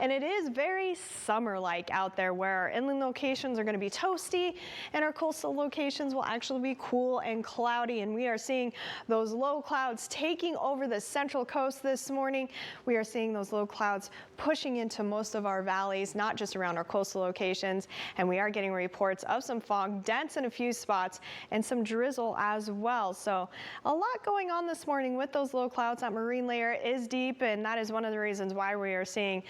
and it is very summer-like out there, where our inland locations are going to be toasty and our coastal locations will actually be cool and cloudy, and we are seeing those low clouds taking over the central coast this morning. We are seeing those low clouds pushing into most of our valleys, not just around our coastal locations, and we are getting reports of some fog, dents in a few spots, and some drizzle as well. So a lot going on this morning with those low clouds. That marine layer is deep, and that is one of the reasons why we are seeing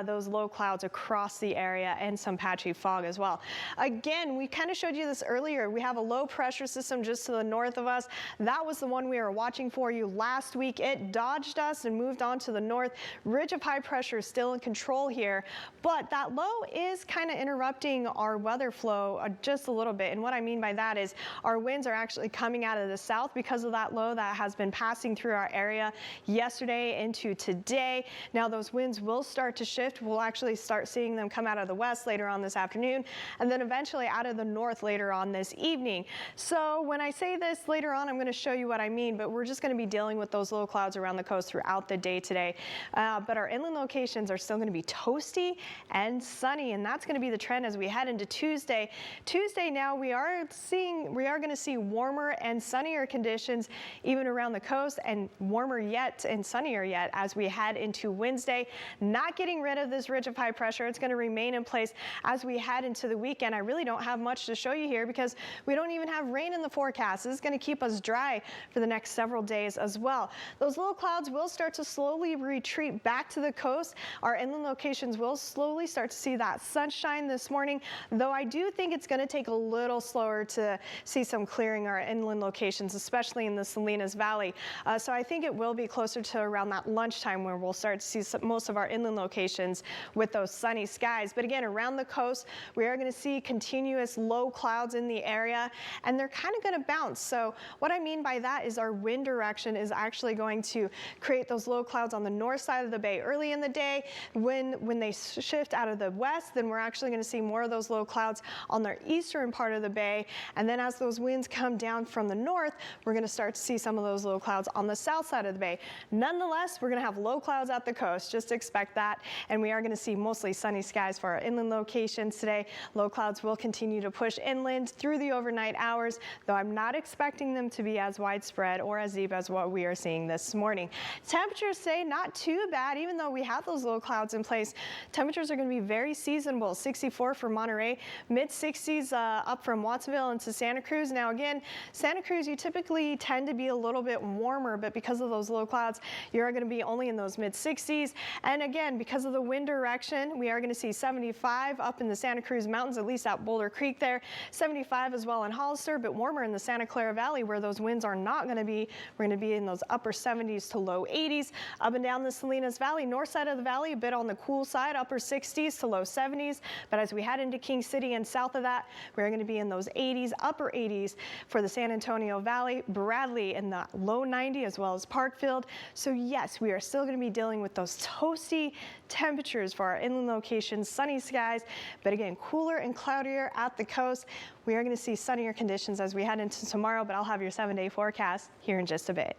those low clouds across the area and some patchy fog as well. Again, we kind of showed you this earlier. We have a low pressure system just to the north of us. That was the one we were watching for you last week. It dodged us and moved on to the north. Ridge of high pressure is still in control here, but that low is kind of interrupting our weather flow just a little bit. And what I mean by that is our winds are actually coming out of the south because of that low that has been passing through our area yesterday into today. Now those winds will start to shift. We'll actually start seeing them come out of the west later on this afternoon, and then eventually out of the north later on this evening. So when I say this later on, I'm going to show you what I mean, but we're just going to be dealing with those low clouds around the coast throughout the day today. But our inland locations are still going to be toasty and sunny, and that's going to be the trend as we head into Tuesday. Tuesday now we are going to see warmer and sunnier conditions even around the coast, and warmer yet and sunnier yet as we head into Wednesday. Not getting rid of this ridge of high pressure. It's going to remain in place as we head into the weekend. I really don't have much to show you here because we don't even have rain in the forecast. This is going to keep us dry for the next several days as well. Those low clouds will start to slowly retreat back to the coast. Our inland locations will slowly start to see that sunshine this morning, though I do think it's going to take a little slower to see some clearing our inland locations, especially in the Salinas Valley. So I think it will be closer to around that lunchtime where we'll start to see most of our inland locations with those sunny skies. But again, around the coast, we are going to see continuous low clouds in the area, and they're kind of going to bounce. So what I mean by that is our wind direction is actually going to create those low clouds on the north side of the bay early in the day. When they shift out of the west, then we're actually going to see more of those low clouds on the eastern part of the bay. And then as those winds come down from the north, we're going to start to see some of those low clouds on the south side of the bay. Nonetheless, we're going to have low clouds at the coast. Just expect that. And we are going to see mostly sunny skies for our inland locations today. Low clouds will continue to push inland through the overnight hours, though I'm not expecting them to be as widespread or as deep as what we are seeing this morning. Temperatures say not too bad, even though we have those low clouds in place. Temperatures are going to be very seasonable. 64 for Monterey, mid 60s up from Watsonville into Santa Cruz. Now again, Santa Cruz, you typically tend to be a little bit warmer, but because of those low clouds, you're going to be only in those mid 60s. And again, because of the wind direction, we are going to see 75 up in the Santa Cruz Mountains, at least at Boulder Creek there, 75 as well in Hollister, but warmer in the Santa Clara Valley where those winds are not going to be. We're going to be in those upper 70s to low 80s. Up and down the Salinas Valley, north side of the valley, a bit on the cool side, upper 60s to low 70s. But as we head into King City and south of that, we're going to be in those 80s, upper 80s for the San Antonio Valley, Bradley in the low 90 as well as Parkfield. So yes, we are still going to be dealing with those toasty temperatures for our inland locations, sunny skies, but again, cooler and cloudier at the coast. We are going to see sunnier conditions as we head into tomorrow, but I'll have your 7-day forecast here in just a bit.